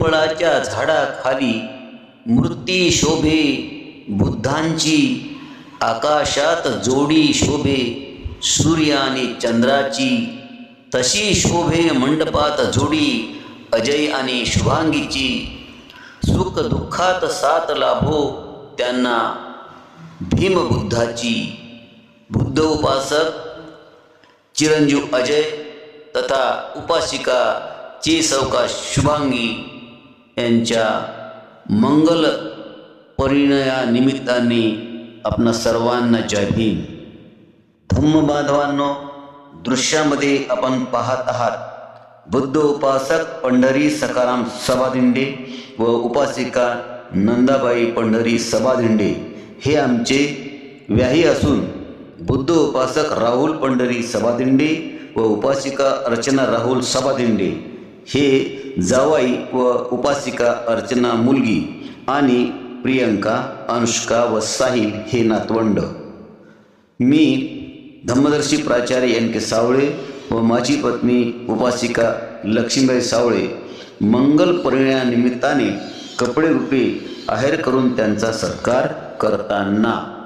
पिंपळाच्या झाडाखाली मूर्ती शोभे बुद्धांची, आकाशात जोडी शोभे सूर्य आणि चंद्राची, तशी शोभे मंडपात जोडी अजय आणि शुभांगीची. सुख दुःखात साथ लाभो त्यांना भीमबुद्धाची. बुद्ध उपासक चिरंजीव अजय तथा उपासिका चेसवका शुभांगी यांच्या मंगल परिणयानिमित्ताने आपणा सर्वांना जय भीम. धम्म बांधवांनो, दृश्यामध्ये आपण पाहत आहात बुद्ध उपासक पंढरी सखाराम सभादिंडे व उपासिका नंदाबाई पंढरी सभादिंडे हे आमचे व्याही असून, बुद्ध उपासक राहुल पंढरी सभादिंडे व उपासिका अर्चना राहुल सभादिंडे हे जावाई व उपासिका अर्चना मुलगी आणि प्रियंका, अनुष्का व साहिल हे नातवंड. मी धम्मदर्शी प्राचार्य एन के सावळे व माझी पत्नी उपासिका लक्ष्मीबाई सावळे मंगल परिणयानिमित्ताने कपडे रूपे आहेर करून त्यांचा सत्कार करताना